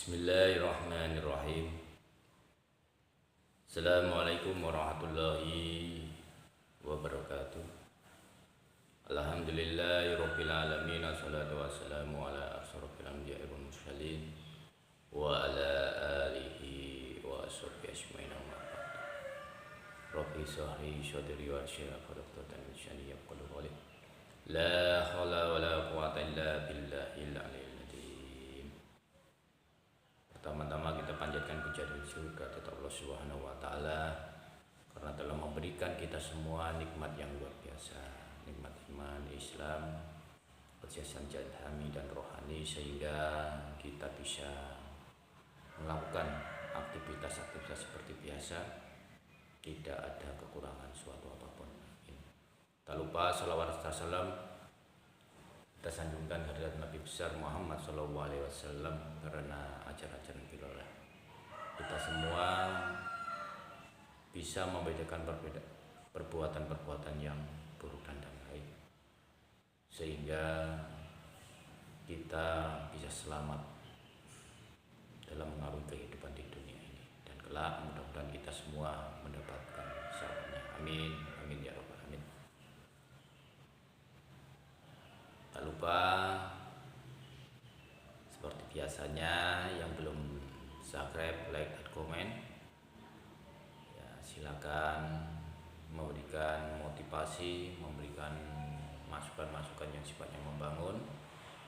Bismillahirrahmanirrahim. Assalamualaikum warahmatullahi wabarakatuh. Alhamdulillahirabbil alamin. Wassalatu wassalamu ala asyrofil anbiya'i wal mursalin wa ala alihi wa ashabihi ajmain. Rabbi shrah sadri wa yassir li amri wahlul 'uqdatam min lisani yafqahu qawli. La haula wala quwwata illa billahil aliyyil azim. Pertama-tama kita panjatkan puja dan syukur kepada Allah Subhanahu wa taala karena telah memberikan kita semua nikmat yang luar biasa, nikmat iman, Islam, kesehatan jasmani dan rohani, sehingga kita bisa melakukan aktivitas-aktivitas seperti biasa, tidak ada kekurangan suatu apapun. Tak lupa salawat serta salam kita sanjungkan kehadirat Nabi besar Muhammad SAW, karena ajaran-ajaran beliau kita semua bisa membedakan perbuatan-perbuatan yang buruk dan baik, sehingga kita bisa selamat dalam mengarungi kehidupan di dunia ini, dan kelak mudah-mudahan kita semua mendapatkan syaratnya. Amin, amin ya rabbal alamin. Tak lupa seperti biasanya, yang belum subscribe, like, dan komen, ya, silakan memberikan motivasi, memberikan masukan-masukan yang sifatnya membangun,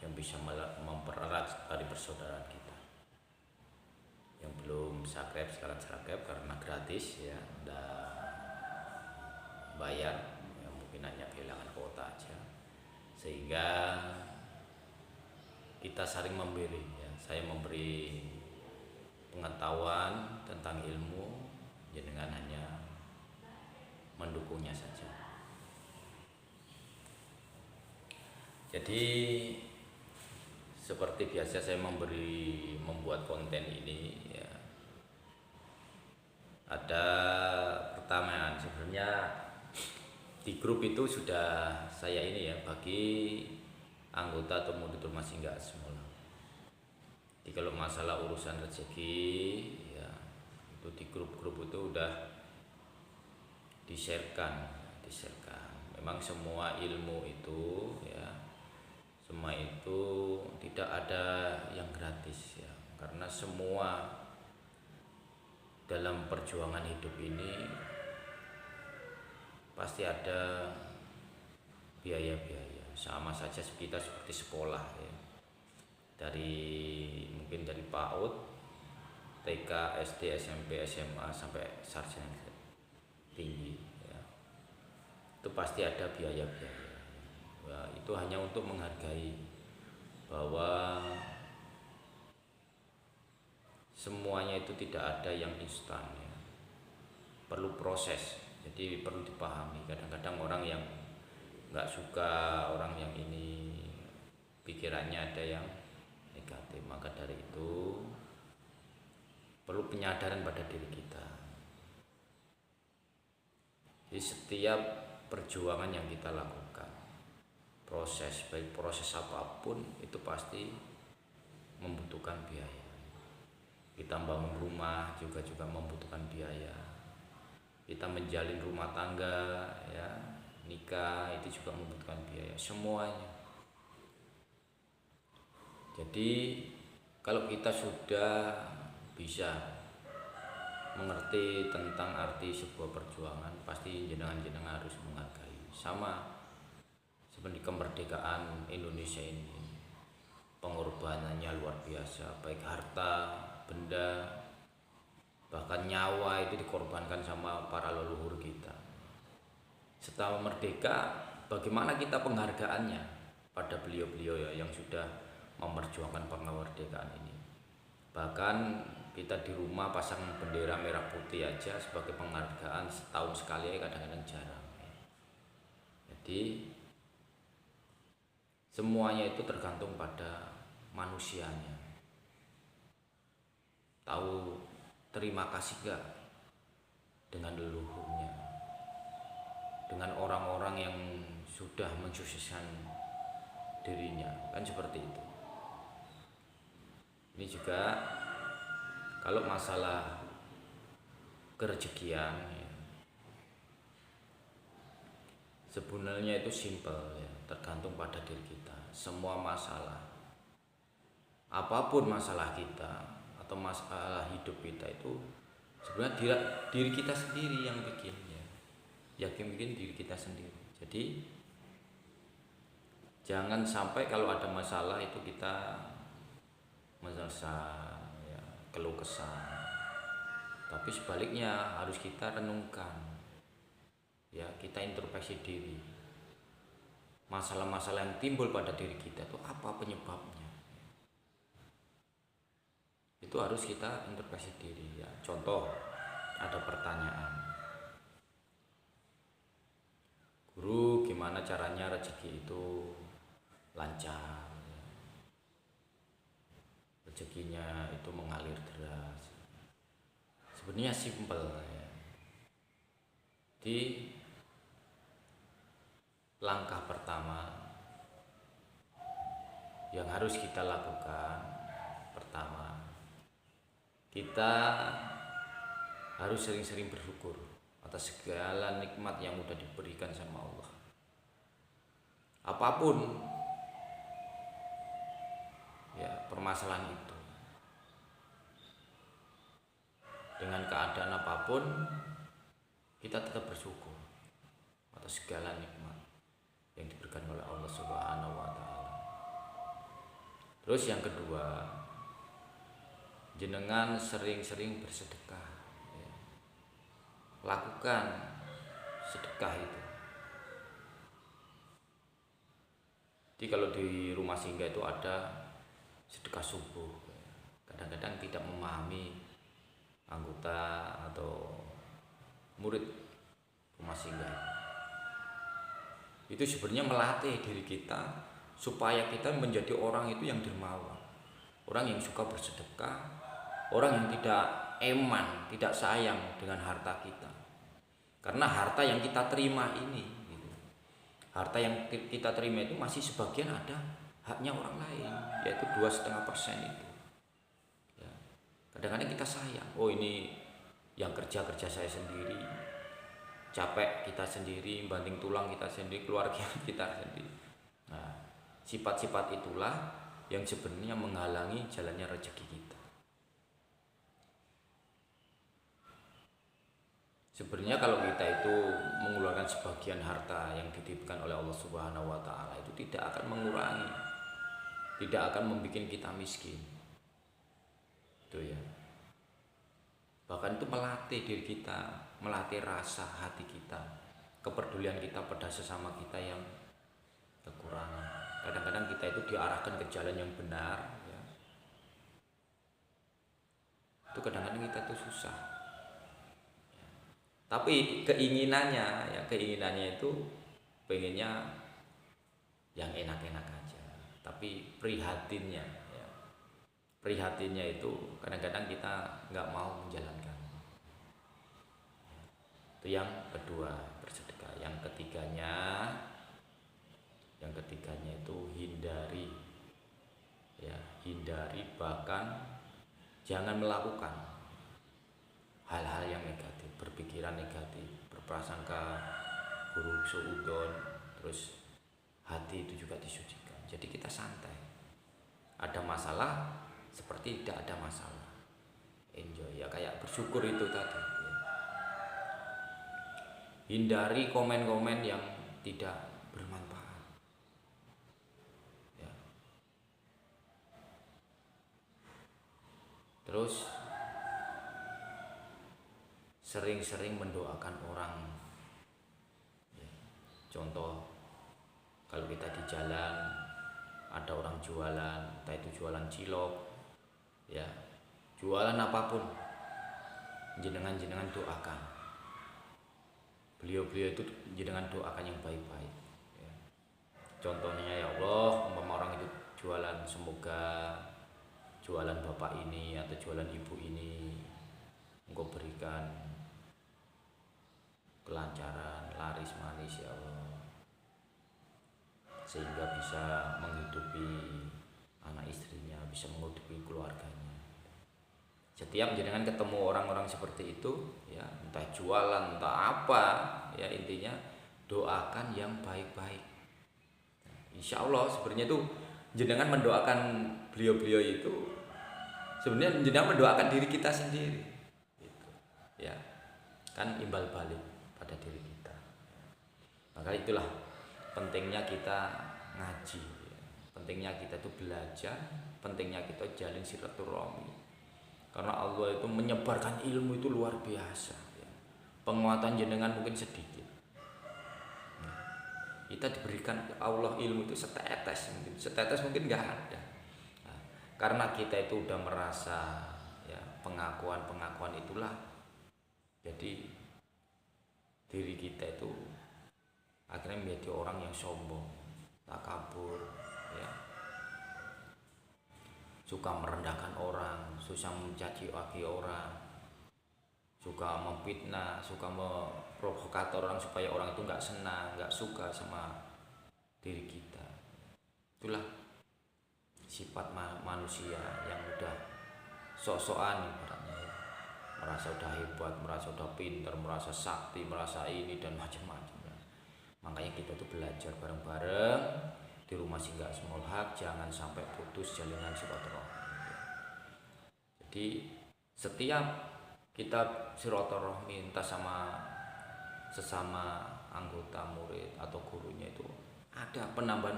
yang bisa mempererat tali persaudaraan kita. Yang belum subscribe sekarang subscribe karena gratis, ya, tidak bayar, ya, mungkin hanya kehilangan kuota aja, sehingga kita saling memberi, ya. Saya memberi pengetahuan tentang ilmu, ya, dengan hanya mendukungnya saja. Jadi seperti biasa saya membuat konten ini, ya, ada pertanyaan. Sebenarnya di grup itu sudah saya ini, ya, bagi anggota atau moderator masih enggak semula. Jadi kalau masalah urusan rezeki, ya, itu di grup-grup itu udah di-sharekan. Memang semua ilmu itu, ya, semua itu tidak ada yang gratis, ya, karena semua dalam perjuangan hidup ini pasti ada biaya-biaya. Sama saja kita seperti sekolah, ya, mungkin dari PAUD, TK, SD, SMP, SMA sampai sarjana tinggi, ya, itu pasti ada biaya-biaya, ya, itu hanya untuk menghargai bahwa semuanya itu tidak ada yang instan, ya, perlu proses. Jadi perlu dipahami. Kadang-kadang orang yang nggak suka, orang yang ini pikirannya ada yang negatif, maka dari itu perlu penyadaran pada diri kita. Jadi setiap perjuangan yang kita lakukan, baik proses apapun, itu pasti membutuhkan biaya. Kita membangun rumah juga membutuhkan biaya. Kita menjalin rumah tangga, ya, nikah, itu juga membutuhkan biaya, semuanya. Jadi kalau kita sudah bisa mengerti tentang arti sebuah perjuangan, pasti jenengan harus menghargai. Sama seperti kemerdekaan Indonesia ini, pengorbanannya luar biasa, baik harta, benda, bahkan nyawa itu dikorbankan sama para leluhur kita. Setelah merdeka, bagaimana kita penghargaannya pada beliau-beliau, ya, yang sudah memperjuangkan kemerdekaan ini. Bahkan kita di rumah pasang bendera merah putih aja sebagai penghargaan, setahun sekali, kadang-kadang jarang, ya. Jadi semuanya itu tergantung pada manusianya. Tahu terima kasih gak dengan leluhurnya, dengan orang-orang yang sudah mensukseskan dirinya, kan seperti itu. Ini juga Kalau masalah kerezekian ya, sebenarnya itu simpel ya, tergantung pada diri kita. Semua masalah, apapun masalah kita atau masalah hidup kita itu sebenarnya diri kita sendiri yang bikin ya, yang bikin diri kita sendiri. Jadi jangan sampai kalau ada masalah itu kita merasa ya, keluh kesah, tapi sebaliknya harus kita renungkan ya, kita introspeksi diri, masalah-masalah yang timbul pada diri kita itu apa penyebabnya, itu harus kita introspeksi diri ya. Contoh, ada pertanyaan, guru gimana caranya rezeki itu lancar, rezekinya itu mengalir deras. Sebenarnya simpel ya. Di langkah pertama yang harus kita lakukan, pertama kita harus sering-sering bersyukur atas segala nikmat yang sudah diberikan sama Allah. Apapun ya permasalahan itu, dengan keadaan apapun kita tetap bersyukur atas segala nikmat yang diberikan oleh Allah Subhanahu wa taala. Terus yang kedua, jenengan sering-sering bersedekah ya. Lakukan sedekah itu. Jadi kalau di rumah singgah itu ada sedekah subuh. Kadang-kadang tidak memahami anggota atau murid rumah singgah itu sebenarnya melatih diri kita supaya kita menjadi orang itu yang dermawan, orang yang suka bersedekah, orang yang tidak eman, tidak sayang dengan harta kita. Karena harta yang kita terima ini gitu, harta yang kita terima itu masih sebagian ada haknya orang lain, yaitu 2,5% itu ya. Kadang-kadang kita sayang, oh ini yang kerja saya sendiri, capek kita sendiri, banting tulang kita sendiri, keluarga kita sendiri. Nah, sifat-sifat itulah yang sebenarnya menghalangi jalannya rezeki kita. Sebenarnya kalau kita itu mengeluarkan sebagian harta yang dititipkan oleh Allah Subhanahu wa taala, itu tidak akan mengurangi, tidak akan membuat kita miskin. Itu ya. Bahkan itu melatih diri kita, melatih rasa hati kita, kepedulian kita pada sesama kita yang kekurangan. Kadang-kadang kita itu diarahkan ke jalan yang benar ya. Itu kadang-kadang kita tuh susah ya. Tapi keinginannya itu pengennya yang enak-enak aja. Tapi prihatinnya itu kadang-kadang kita nggak mau menjalankan. Itu yang kedua, bersedekah. Yang ketiganya itu hindari bahkan jangan melakukan hal-hal yang negatif, berpikiran negatif, berprasangka buruk, suudzon, terus hati itu juga disucikan. Jadi kita santai, ada masalah seperti tidak ada masalah, enjoy ya, kayak bersyukur itu tadi ya. Hindari komen-komen yang tidak bermanfaat ya. Terus sering-sering mendoakan orang ya. Contoh, kalau kita di jalan ada orang jualan, entah itu jualan cilok ya, jualan apapun, jenengan doakan beliau itu, jenengan doakan yang baik-baik ya. Contohnya, ya Allah, umpama orang itu jualan, semoga jualan bapak ini atau jualan ibu ini Engkau berikan kelancaran, laris manis ya Allah, sehingga bisa menghidupi anak istrinya, bisa menghidupi keluarganya. Setiap jenengan ketemu orang-orang seperti itu, ya entah jualan, entah apa, ya intinya doakan yang baik-baik. Insya Allah sebenarnya itu jenengan mendoakan beliau-beliau itu sebenarnya jenengan mendoakan diri kita sendiri, gitu. Ya kan imbal balik pada diri kita. Maka itulah pentingnya kita ngaji, ya. Pentingnya kita itu belajar, pentingnya kita jalin silaturahmi. Karena Allah itu menyebarkan ilmu itu luar biasa, ya. Penguatan jenengan mungkin sedikit. Kita diberikan Allah ilmu itu setetes mungkin nggak ada. Nah, karena kita itu udah merasa, ya, pengakuan itulah, jadi diri kita itu akhirnya menjadi orang yang sombong, takabur, ya, suka merendahkan orang, susah mencaci maki orang, suka memfitnah, suka memprovokator orang supaya orang itu nggak senang, nggak suka sama diri kita. Itulah sifat manusia yang udah sok-sokan ibaratnya, ya. Merasa udah hebat, merasa udah pintar, merasa sakti, merasa ini dan macam-macam, ya. Makanya kita tuh belajar bareng-bareng di rumah Singgah Asmaul Haq, jangan sampai putus jalinan silaturahmi. Jadi setiap kita silaturahmi entah sama sesama anggota murid atau gurunya itu ada penambahan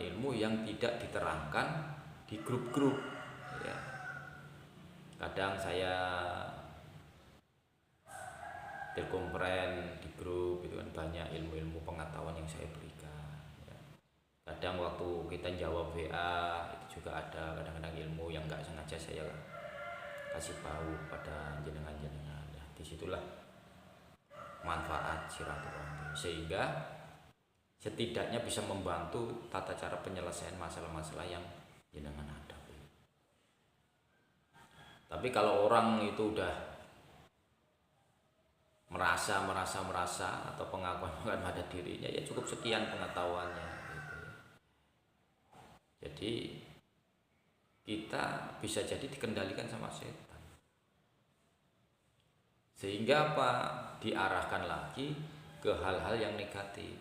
ilmu yang tidak diterangkan di grup-grup, ya. Kadang saya berkonferen di grup itu kan banyak ilmu-ilmu pengetahuan yang saya berikan, ya. Kadang waktu kita jawab WA itu juga ada kadang-kadang ilmu yang nggak sengaja saya kasih tahu pada jenengan-jenengan, ya. Disitulah manfaat silaturahmi, sehingga setidaknya bisa membantu tata cara penyelesaian masalah-masalah yang jenengan hadapi. Tapi kalau orang itu udah merasa atau pengakuan pada dirinya, ya cukup sekian pengetahuannya, gitu, ya. Jadi kita bisa jadi dikendalikan sama setan, sehingga apa? Diarahkan lagi ke hal-hal yang negatif.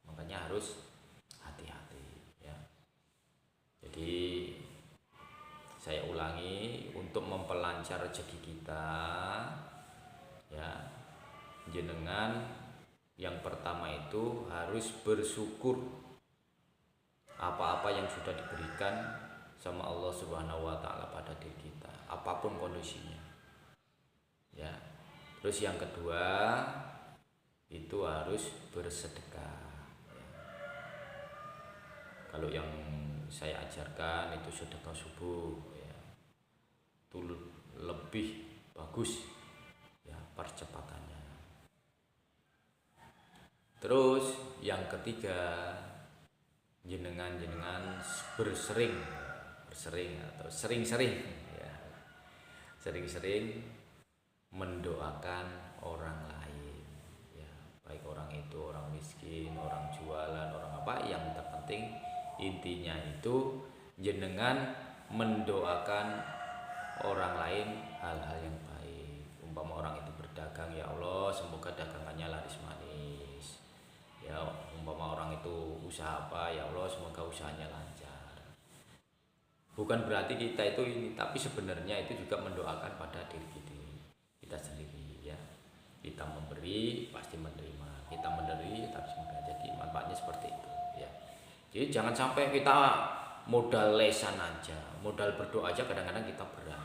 Makanya harus hati-hati, ya. Jadi saya ulangi, untuk memperlancar rezeki kita, ya, jenengan yang pertama itu harus bersyukur apa-apa yang sudah diberikan sama Allah Subhanahu wa taala pada diri kita, apapun kondisinya, ya. Terus yang kedua itu harus bersedekah, ya. Kalau yang saya ajarkan itu sedekah subuh, ya, itu lebih bagus, ya, percepatannya. Terus yang ketiga, jenengan bersering atau sering-sering, ya, sering-sering mendoakan orang lain, ya, baik orang itu orang miskin, orang jualan, orang apa, yang terpenting intinya itu jenengan mendoakan orang lain hal-hal yang baik. Umpama orang itu berdagang, ya Allah semoga dagangannya laris manis, ya. Umpama orang itu usaha apa, ya Allah semoga usahanya lancar. Bukan berarti kita itu ini, tapi sebenarnya itu juga mendoakan pada diri kita sendiri, ya. Kita memberi pasti menerima, kita menerima tapi semoga, jadi manfaatnya seperti itu, ya. Jadi jangan sampai kita modal lesan aja, modal berdoa aja kadang-kadang kita berat,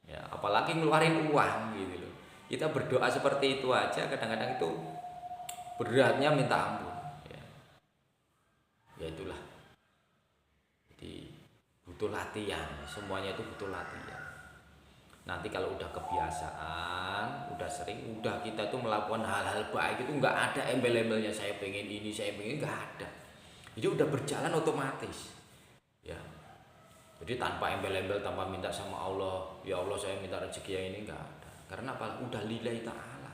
ya, apalagi ngeluarin uang gitu loh. Kita berdoa seperti itu aja kadang-kadang itu beratnya minta ampun, ya. Ya itulah, jadi butuh latihan, semuanya itu butuh latihan. Nanti kalau udah kebiasaan, udah sering, udah kita tuh melakukan hal-hal baik itu nggak ada embel-embelnya saya pengen ini, saya pengen, nggak ada. Jadi udah berjalan otomatis, ya. Jadi tanpa embel-embel, tanpa minta sama Allah, ya Allah saya minta rezeki yang ini, nggak ada. Karena apa? Udah lillahi ta'ala.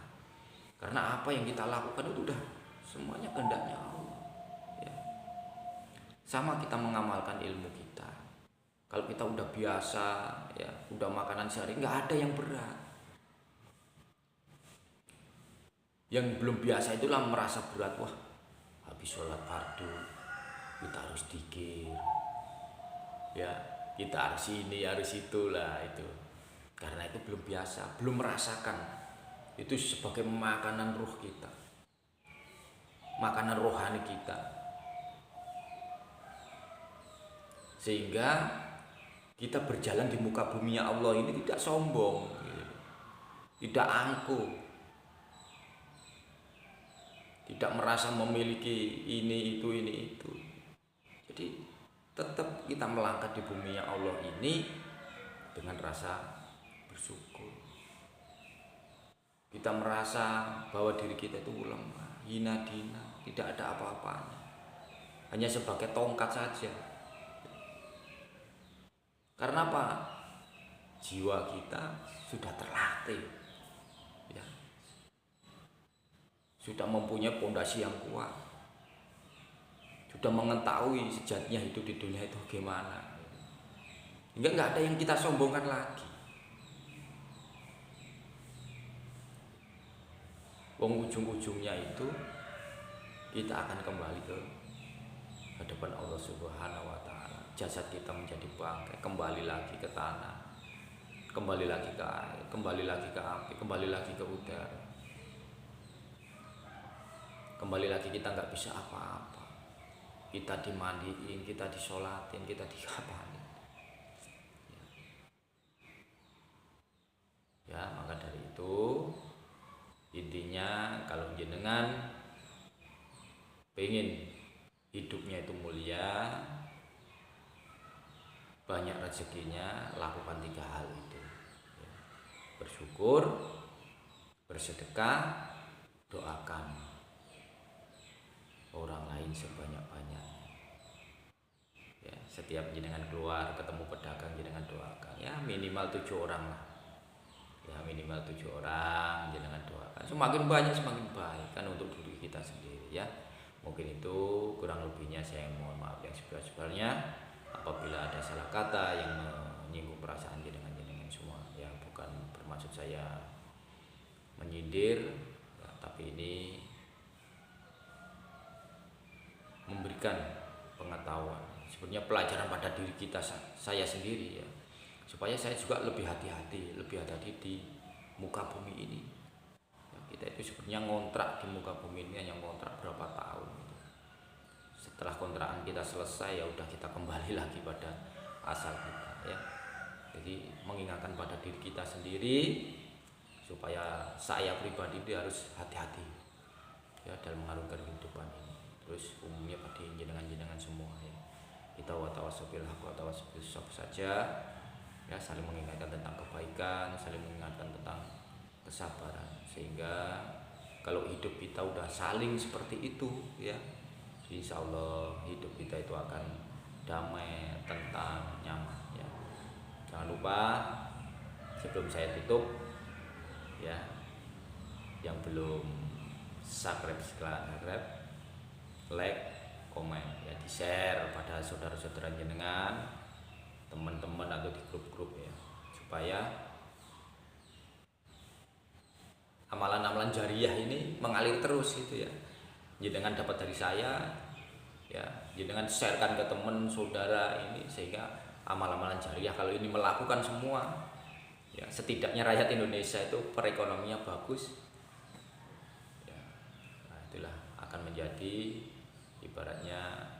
Karena apa yang kita lakukan itu udah semuanya kehendaknya Allah, ya. Sama kita mengamalkan ilmu kita. Kalau kita udah biasa, ya udah makanan sehari, nggak ada yang berat. Yang belum biasa itulah merasa berat. Wah, habis sholat fardu kita harus dikir, ya kita harus ini harus itulah itu. Karena itu belum biasa, belum merasakan itu sebagai makanan ruh kita, makanan rohani kita, sehingga kita berjalan di muka bumi Allah ini tidak sombong, tidak angkuh, tidak merasa memiliki ini itu. Jadi tetap kita melangkah di bumi Allah ini dengan rasa bersyukur. Kita merasa bahwa diri kita itu lemah, hina dina, tidak ada apa-apanya, hanya sebagai tongkat saja. Karena apa? Jiwa kita sudah terlatih, ya, sudah mempunyai pondasi yang kuat, sudah mengetahui sejatinya hidup di dunia itu bagaimana. Hingga nggak ada yang kita sombongkan lagi. Ujung-ujungnya itu kita akan kembali ke hadapan Allah Subhanahu wa Ta'ala. Jasad kita menjadi bangkai, kembali lagi ke tanah, kembali lagi ke air, kembali lagi ke api, kembali lagi ke udara. Kembali lagi kita nggak bisa apa-apa. Kita dimandiin, kita disolatin, kita dikapanin. Ya, maka dari itu intinya kalau jenengan pengen hidupnya itu mulia, banyak rezekinya, lakukan 3 hal itu, ya. Bersyukur, bersedekah, doakan orang lain sebanyak-banyaknya, ya. Setiap jenengan keluar ketemu pedagang, jenengan doakan, ya minimal 7 orang lah, ya minimal 7 orang jenengan doakan. Semakin banyak semakin baik kan untuk diri kita sendiri, ya. Mungkin itu kurang lebihnya, saya mohon maaf yang sebenarnya apabila ada salah kata yang menyinggung perasaan jenengan semua, ya bukan bermaksud saya menyindir, ya, tapi ini memberikan pengetahuan, sebenarnya pelajaran pada diri kita, saya sendiri, ya, supaya saya juga lebih hati-hati di muka bumi ini. Ya, kita itu sebenarnya ngontrak di muka bumi ini hanya ngontrak berapa tahun gitu. Setelah kontrakan kita selesai, ya udah kita kembali lagi pada asal kita, ya. Jadi mengingatkan pada diri kita sendiri supaya saya pribadi dia harus hati-hati, ya, dalam mengarungi kehidupan ini. Terus umumnya pada jenengan semua, ya, kita watawasabil haq watawasabil sabr saja, ya, saling mengingatkan tentang kebaikan, saling mengingatkan tentang kesabaran, sehingga kalau hidup kita udah saling seperti itu, ya, insya Allah hidup kita itu akan damai, tentram, nyaman, ya. Jangan lupa sebelum saya tutup, ya, yang belum subscribe silahkan subscribe, like, komen, ya, di share pada saudara-saudara jenengan, teman-teman atau di grup-grup, ya, supaya amalan-amalan jariah ini mengalir terus gitu, ya. Jenengan dapat dari saya, ya, jenengan sharekan ke teman saudara ini, sehingga amal-amalan jariah kalau ini melakukan semua, ya, setidaknya rakyat Indonesia itu perekonomiannya bagus, ya. Nah, itulah akan menjadi ibaratnya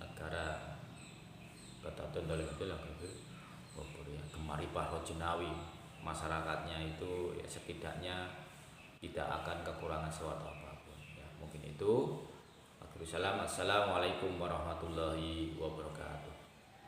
negara kata tontolah gitu, ya, Gemaripah Rojenawi, masyarakatnya itu, ya, setidaknya tidak akan kekurangan sesuatu apapun, ya. Mungkin itu. Assalamualaikum warahmatullahi wabarakatuh.